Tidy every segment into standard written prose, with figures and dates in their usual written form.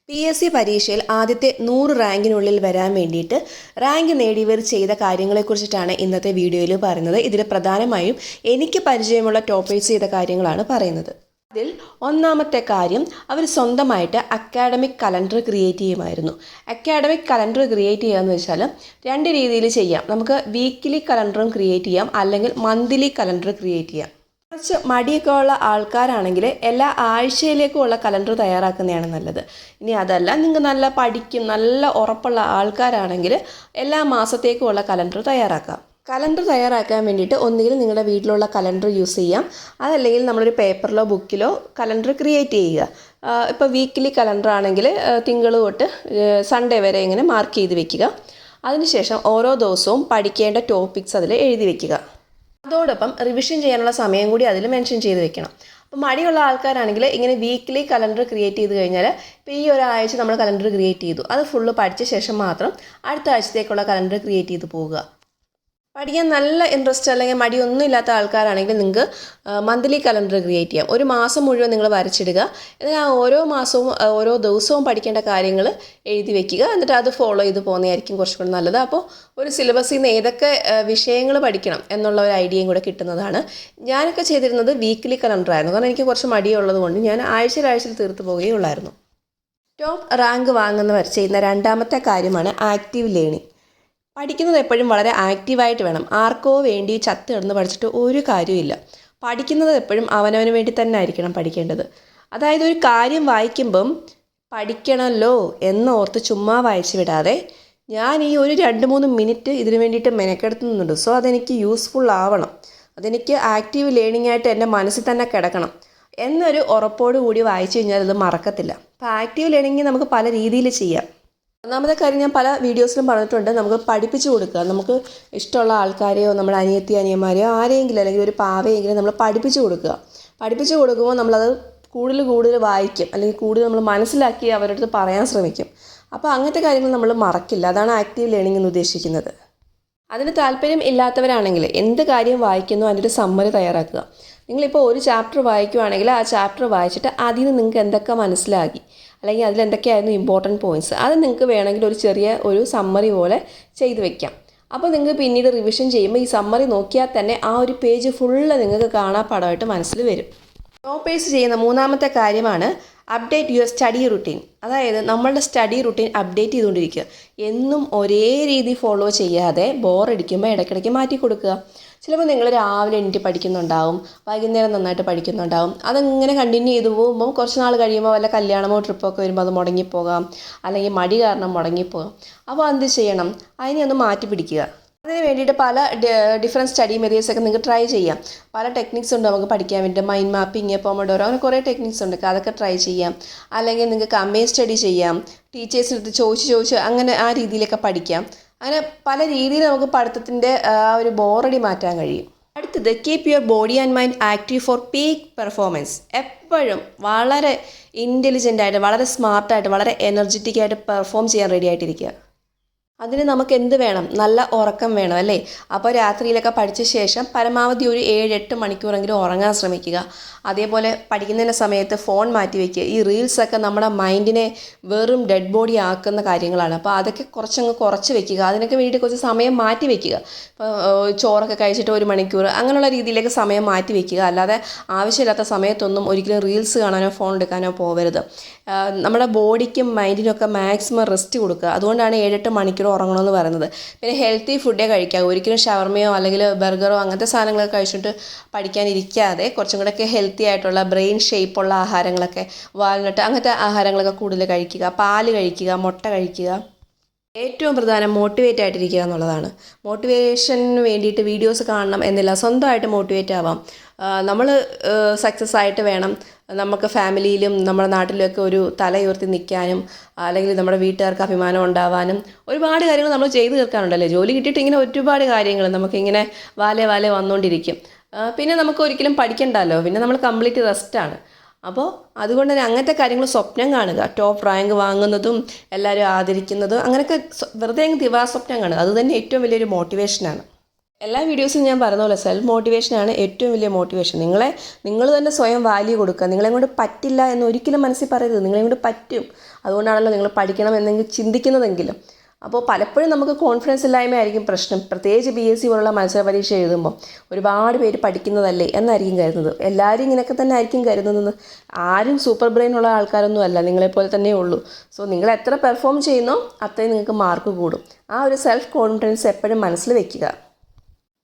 PSC പരീക്ഷയിൽ ആദ്യത്തെ 100 റാങ്കിനുള്ളിൽ വരാൻ വേണ്ടിയിട്ട് റാങ്ക് നേടിയവർ ചെയ്ത കാര്യങ്ങളെക്കുറിച്ചിട്ടാണ് ഇന്നത്തെ വീഡിയോയിൽ പറയുന്നത്. ഇതിൽ പ്രധാനമായും എനിക്ക് പരിചയമുള്ള ടോപ്പേഴ്സ് ചെയ്ത കാര്യങ്ങളാണ് പറയുന്നത്. അതിൽ ഒന്നാമത്തെ കാര്യം, അവർ സ്വന്തമായിട്ട് അക്കാഡമിക് കലണ്ടർ ക്രിയേറ്റ് ചെയ്യുമായിരുന്നു. അക്കാഡമിക് കലണ്ടർ ക്രിയേറ്റ് ചെയ്യുക എന്ന് വെച്ചാൽ രണ്ട് രീതിയിൽ ചെയ്യാം. നമുക്ക് വീക്കിലി കലണ്ടറും ക്രിയേറ്റ് ചെയ്യാം, അല്ലെങ്കിൽ മന്ത്ലി കലണ്ടർ ക്രിയേറ്റ് ചെയ്യാം. കുറച്ച് മടിയൊക്കെ ഉള്ള ആൾക്കാരാണെങ്കിൽ എല്ലാ ആഴ്ചയിലേക്കുമുള്ള കലണ്ടർ തയ്യാറാക്കുന്നതാണ് നല്ലത്. ഇനി അതല്ല, നിങ്ങൾക്ക് നല്ല പഠിക്കും, നല്ല ഉറപ്പുള്ള ആൾക്കാരാണെങ്കിൽ എല്ലാ മാസത്തേക്കുമുള്ള കലണ്ടർ തയ്യാറാക്കാം. കലണ്ടർ തയ്യാറാക്കാൻ വേണ്ടിയിട്ട് ഒന്നുകിൽ നിങ്ങളുടെ വീട്ടിലുള്ള കലണ്ടർ യൂസ് ചെയ്യാം, അതല്ലെങ്കിൽ നമ്മളൊരു പേപ്പറിലോ ബുക്കിലോ കലണ്ടർ ക്രിയേറ്റ് ചെയ്യുക. ഇപ്പോൾ വീക്കിലി കലണ്ടർ ആണെങ്കിൽ തിങ്കൾ തൊട്ട് സൺഡേ വരെ ഇങ്ങനെ മാർക്ക് ചെയ്ത് വെക്കുക. അതിനുശേഷം ഓരോ ദിവസവും പഠിക്കേണ്ട ടോപ്പിക്സ് അതിൽ എഴുതി വെക്കുക. അതോടൊപ്പം റിവിഷൻ ചെയ്യാനുള്ള സമയം കൂടി അതിൽ മെൻഷൻ ചെയ്ത് വെക്കണം. അപ്പോൾ മടിയുള്ള ആൾക്കാരാണെങ്കിൽ ഇങ്ങനെ വീക്കിലി കലണ്ടർ ക്രിയേറ്റ് ചെയ്ത് കഴിഞ്ഞാൽ ഇപ്പോൾ ഈ ഒരാഴ്ച നമ്മൾ കലണ്ടർ ക്രിയേറ്റ് ചെയ്തു, അത് ഫുള്ള് പഠിച്ച ശേഷം മാത്രം അടുത്ത ആഴ്ചത്തേക്കുള്ള കലണ്ടർ ക്രിയേറ്റ് ചെയ്ത് പോവുക. പഠിക്കാൻ നല്ല ഇൻട്രസ്റ്റ് അല്ലെങ്കിൽ മടിയൊന്നും ഇല്ലാത്ത ആൾക്കാരാണെങ്കിൽ നിങ്ങൾക്ക് മന്ത്ലി കലണ്ടർ ക്രിയേറ്റ് ചെയ്യാം. ഒരു മാസം മുഴുവൻ നിങ്ങൾ വരച്ചിടുക. എന്നിട്ട് ആ ഓരോ മാസവും ഓരോ ദിവസവും പഠിക്കേണ്ട കാര്യങ്ങൾ എഴുതി വെക്കുക. എന്നിട്ട് അത് ഫോളോ ചെയ്ത് പോകുന്നതായിരിക്കും കുറച്ചുകൂടി നല്ലത്. അപ്പോൾ ഒരു സിലബസിൽ നിന്ന് ഏതൊക്കെ വിഷയങ്ങൾ പഠിക്കണം എന്നുള്ള ഒരു ഐഡിയയും കൂടെ കിട്ടുന്നതാണ്. ഞാനൊക്കെ ചെയ്തിരുന്നത് വീക്കിലി കലണ്ടർ ആയിരുന്നു, കാരണം എനിക്ക് കുറച്ച് മടിയുള്ളത് കൊണ്ട് ഞാൻ ആഴ്ചയിൽ തീർത്ത് പോവുകയുള്ളായിരുന്നു. ടോപ്പ് റാങ്ക് വാങ്ങുന്നവർ ചെയ്യുന്ന രണ്ടാമത്തെ കാര്യമാണ് ആക്റ്റീവ് ലേണിംഗ്. പഠിക്കുന്നത് എപ്പോഴും വളരെ ആക്റ്റീവായിട്ട് വേണം. ആർക്കോ വേണ്ടി ചത്ത് കിടന്ന് പഠിച്ചിട്ട് ഒരു കാര്യമില്ല. പഠിക്കുന്നത് എപ്പോഴും അവനവന് വേണ്ടി തന്നെ ആയിരിക്കണം പഠിക്കേണ്ടത്. അതായത് ഒരു കാര്യം വായിക്കുമ്പം പഠിക്കണമല്ലോ എന്നോർത്ത് ചുമ്മാ വായിച്ച് വിടാതെ, ഞാൻ ഈ ഒരു 2-3 മിനിറ്റ് ഇതിനു വേണ്ടിയിട്ട് മെനക്കെടുത്തുന്നുണ്ട്, സോ അതെനിക്ക് യൂസ്ഫുൾ ആവണം, അതെനിക്ക് ആക്റ്റീവ് ലേണിംഗ് ആയിട്ട് എൻ്റെ മനസ്സിൽ തന്നെ കിടക്കണം എന്നൊരു ഉറപ്പോടു കൂടി വായിച്ചു കഴിഞ്ഞാൽ അത് മറക്കത്തില്ല. അപ്പോൾ ആക്റ്റീവ് ലേണിംഗ് നമുക്ക് പല രീതിയിൽ ചെയ്യാം. ഒന്നാമത്തെ കാര്യം, ഞാൻ പല വീഡിയോസിലും പറഞ്ഞിട്ടുണ്ട്, നമുക്ക് പഠിപ്പിച്ചു കൊടുക്കുക. നമുക്ക് ഇഷ്ടമുള്ള ആൾക്കാരെയോ നമ്മുടെ അനിയന്മാരെയോ ആരെയെങ്കിലും, അല്ലെങ്കിൽ ഒരു പാവയെങ്കിലും നമ്മൾ പഠിപ്പിച്ചു കൊടുക്കുക. പഠിപ്പിച്ചു കൊടുക്കുമ്പോൾ നമ്മളത് കൂടുതൽ വായിക്കും, അല്ലെങ്കിൽ കൂടുതൽ നമ്മൾ മനസ്സിലാക്കി അവരുടെ അടുത്ത് പറയാൻ ശ്രമിക്കും. അപ്പോൾ അങ്ങനത്തെ കാര്യങ്ങൾ നമ്മൾ മറക്കില്ല. അതാണ് ആക്റ്റീവ് ലേണിംഗ് എന്ന് ഉദ്ദേശിക്കുന്നത്. അതിന് താല്പര്യം ഇല്ലാത്തവരാണെങ്കിൽ എന്ത് കാര്യം വായിക്കുന്നോ അതിൻ്റെ ഒരു സമ്മറി തയ്യാറാക്കുക. നിങ്ങളിപ്പോൾ ഒരു ചാപ്റ്റർ വായിക്കുകയാണെങ്കിൽ ആ ചാപ്റ്റർ വായിച്ചിട്ട് അതിൽ നിന്ന് നിങ്ങൾക്ക് എന്തൊക്കെ മനസ്സിലാക്കി, അല്ലെങ്കിൽ അതിലെന്തൊക്കെയായിരുന്നു ഇമ്പോർട്ടൻറ്റ് പോയിൻറ്റ്സ്, അത് നിങ്ങൾക്ക് വേണമെങ്കിൽ ഒരു ചെറിയ ഒരു സമ്മറി പോലെ ചെയ്ത് വെക്കാം. അപ്പോൾ നിങ്ങൾക്ക് പിന്നീട് റിവിഷൻ ചെയ്യുമ്പോൾ ഈ സമ്മറി നോക്കിയാൽ തന്നെ ആ ഒരു പേജ് ഫുള്ള് നിങ്ങൾക്ക് കാണാപ്പാടമായിട്ട് മനസ്സിൽ വരും. ടോപ്പേഴ്സ് ചെയ്യുന്ന മൂന്നാമത്തെ കാര്യമാണ് അപ്ഡേറ്റ് യുവർ സ്റ്റഡി റുട്ടീൻ. അതായത് നമ്മളുടെ സ്റ്റഡി റുട്ടീൻ അപ്ഡേറ്റ് ചെയ്തുകൊണ്ടിരിക്കുക. എന്നും ഒരേ രീതി ഫോളോ ചെയ്യാതെ ബോറടിക്കുമ്പോൾ ഇടയ്ക്കിടയ്ക്ക് മാറ്റി കൊടുക്കുക. ചിലപ്പോൾ നിങ്ങൾ രാവിലെ എണീറ്റ് പഠിക്കുന്നുണ്ടാവും, വൈകുന്നേരം നന്നായിട്ട് പഠിക്കുന്നുണ്ടാവും. അതങ്ങനെ കണ്ടിന്യൂ ചെയ്തു പോകുമ്പോൾ കുറച്ച് നാൾ കഴിയുമ്പോൾ വല്ല കല്യാണമോ ട്രിപ്പൊക്കെ വരുമ്പോൾ അത് മുടങ്ങിപ്പോകാം, അല്ലെങ്കിൽ മടി കാരണം മുടങ്ങിപ്പോകാം. അപ്പോൾ എന്ത് ചെയ്യണം? അതിനെ ഒന്ന് മാറ്റി പിടിക്കുക. അതിന് വേണ്ടിയിട്ട് പല ഡിഫറെൻറ്റ് സ്റ്റഡി മെത്തേഡ്സ് ഒക്കെ നിങ്ങൾക്ക് ട്രൈ ചെയ്യാം. പല ടെക്നിക്സ് ഉണ്ട് നമുക്ക് പഠിക്കാൻ വേണ്ടിയിട്ട്. മൈൻഡ് മാപ്പിംഗ്, പൊമഡോറോ, അങ്ങനെ കുറേ ടെക്നിക്സ് ഉണ്ട്. അതൊക്കെ ട്രൈ ചെയ്യാം. അല്ലെങ്കിൽ നിങ്ങൾക്ക് കമ്പൈൻ സ്റ്റഡി ചെയ്യാം. ടീച്ചേഴ്സിൻ്റെ അടുത്ത് ചോദിച്ച് അങ്ങനെ ആ രീതിയിലൊക്കെ പഠിക്കാം. അങ്ങനെ പല രീതിയിൽ നമുക്ക് പഠിത്തത്തിൻ്റെ ഒരു ബോറടി മാറ്റാൻ കഴിയും. അടുത്തത്, keep your body and mind active for peak performance. എപ്പോഴും വളരെ ഇൻ്റലിജൻ്റായിട്ട്, വളരെ സ്മാർട്ടായിട്ട്, വളരെ എനർജറ്റിക്കായിട്ട് പെർഫോം ചെയ്യാൻ റെഡി ആയിട്ടിരിക്കുക. അതിന് നമുക്ക് എന്ത് വേണം? നല്ല ഉറക്കം വേണം, അല്ലേ? അപ്പോൾ രാത്രിയിലൊക്കെ പഠിച്ച ശേഷം പരമാവധി ഒരു 7-8 മണിക്കൂറെങ്കിലും ഉറങ്ങാൻ ശ്രമിക്കുക. അതേപോലെ പഠിക്കുന്നതിൻ്റെ സമയത്ത് ഫോൺ മാറ്റി വയ്ക്കുക. ഈ റീൽസൊക്കെ നമ്മുടെ മൈൻഡിനെ വെറും ഡെഡ് ബോഡി ആക്കുന്ന കാര്യങ്ങളാണ്. അപ്പോൾ അതൊക്കെ കുറച്ച് വയ്ക്കുക. അതിനൊക്കെ വേണ്ടി കുറച്ച് സമയം മാറ്റി വയ്ക്കുക. ഇപ്പോൾ ചോറൊക്കെ കഴിച്ചിട്ട് 1 മണിക്കൂർ അങ്ങനെയുള്ള രീതിയിലേക്ക് സമയം മാറ്റി വയ്ക്കുക. അല്ലാതെ ആവശ്യമില്ലാത്ത സമയത്തൊന്നും ഒരിക്കലും റീൽസ് കാണാനോ ഫോൺ എടുക്കാനോ പോകരുത്. നമ്മുടെ ബോഡിക്കും മൈൻഡിനും ഒക്കെ മാക്സിമം റെസ്റ്റ് കൊടുക്കുക. അതുകൊണ്ടാണ് 7-8 മണിക്കൂർ ഉറങ്ങണമെന്ന് പറയുന്നത്. പിന്നെ ഹെൽത്തി ഫുഡേ കഴിക്കുക. ഒരിക്കലും ഷവർമയോ അല്ലെങ്കിൽ ബർഗറോ അങ്ങനത്തെ സാധനങ്ങളൊക്കെ കഴിച്ചിട്ട് പഠിക്കാനിരിക്കാതെ കുറച്ചും കൂടെയൊക്കെ ഹെൽത്തി ആയിട്ടുള്ള ബ്രെയിൻ ഷേപ്പുള്ള ആഹാരങ്ങളൊക്കെ, വാൽനട്ട് അങ്ങനത്തെ ആഹാരങ്ങളൊക്കെ കൂടുതൽ കഴിക്കുക. പാല് കഴിക്കുക, മുട്ട കഴിക്കുക. ഏറ്റവും പ്രധാനം മോട്ടിവേറ്റ് ആയിട്ടിരിക്കുക എന്നുള്ളതാണ്. മോട്ടിവേഷന് വേണ്ടിയിട്ട് വീഡിയോസ് കാണണം എന്നില്ല, സ്വന്തമായിട്ട് മോട്ടിവേറ്റ് ആവാം. നമ്മൾ സക്സസ് ആയിട്ട് വേണം നമുക്ക് ഫാമിലിയിലും നമ്മുടെ നാട്ടിലൊക്കെ ഒരു തലയുയർത്തി നിൽക്കാനും, അല്ലെങ്കിൽ നമ്മുടെ വീട്ടുകാർക്ക് അഭിമാനം ഉണ്ടാവാനും ഒരുപാട് കാര്യങ്ങൾ നമ്മൾ ചെയ്തു തീർക്കാനുണ്ടല്ലേ. ജോലി കിട്ടിയിട്ട് ഇങ്ങനെ ഒരുപാട് കാര്യങ്ങൾ നമുക്കിങ്ങനെ വാലേ വന്നുകൊണ്ടിരിക്കും. പിന്നെ നമുക്ക് ഒരിക്കലും പഠിക്കണ്ടല്ലോ, പിന്നെ നമ്മൾ കംപ്ലീറ്റ് റെസ്റ്റാണ്. അപ്പോൾ അതുകൊണ്ട് തന്നെ അങ്ങനത്തെ കാര്യങ്ങൾ സ്വപ്നം കാണുക. ടോപ്പ് റാങ്ക് വാങ്ങുന്നതും എല്ലാവരും ആദരിക്കുന്നതും അങ്ങനെയൊക്കെ വെറുതെ അങ്ങ് ദിവാസ്വപ്നം കാണുക. അത് തന്നെ ഏറ്റവും വലിയൊരു മോട്ടിവേഷനാണ്. എല്ലാ വീഡിയോസും ഞാൻ പറഞ്ഞ പോലെ സെൽഫ് മോട്ടിവേഷനാണ് ഏറ്റവും വലിയ മോട്ടിവേഷൻ. നിങ്ങൾ തന്നെ സ്വയം വാല്യൂ കൊടുക്കുക. നിങ്ങളെ കൊണ്ട് പറ്റില്ല എന്ന് ഒരിക്കലും മനസ്സിൽ പറയരുത്. നിങ്ങളെ കൊണ്ട് പറ്റും. അതുകൊണ്ടാണല്ലോ നിങ്ങൾ പഠിക്കണം എന്നെങ്കിൽ ചിന്തിക്കുന്നതെങ്കിലും. അപ്പോൾ പലപ്പോഴും നമുക്ക് കോൺഫിഡൻസ് ഇല്ലായ്മയായിരിക്കും പ്രശ്നം. പ്രത്യേകിച്ച് PSC പോലുള്ള മത്സര പരീക്ഷ എഴുതുമ്പോൾ ഒരുപാട് പേര് പഠിക്കുന്നതല്ലേ എന്നായിരിക്കും കരുതുന്നത്. എല്ലാവരും ഇങ്ങനെയൊക്കെ തന്നെ ആയിരിക്കും കരുതുന്നത്. ആരും സൂപ്പർ ബ്രെയിൻ ഉള്ള ആൾക്കാരൊന്നും അല്ല, നിങ്ങളെപ്പോലെ തന്നെ ഉള്ളൂ. സോ നിങ്ങൾ എത്ര പെർഫോം ചെയ്യുന്നോ അത്രയും നിങ്ങൾക്ക് മാർക്ക് കൂടും. ആ ഒരു സെൽഫ് കോൺഫിഡൻസ് എപ്പോഴും മനസ്സിൽ വെക്കുക.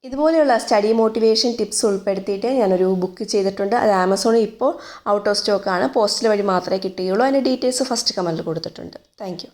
ഇതുപോലെയുള്ള സ്റ്റഡി മോട്ടിവേഷൻ ടിപ്സ് ഉൾപ്പെടുത്തിയിട്ട് ഞാനൊരു ബുക്ക് ചെയ്തിട്ടുണ്ട്. അത് ആമസോണിൽ ഇപ്പോൾ ഔട്ട് ഓഫ് സ്റ്റോക്കാണ്. പോസ്റ്റൽ വഴി മാത്രമേ കിട്ടുകയുള്ളൂ. അതിൻ്റെ ഡീറ്റെയിൽസ് ഫസ്റ്റ് കമൻറ്റിൽ കൊടുത്തിട്ടുണ്ട്. Thank you.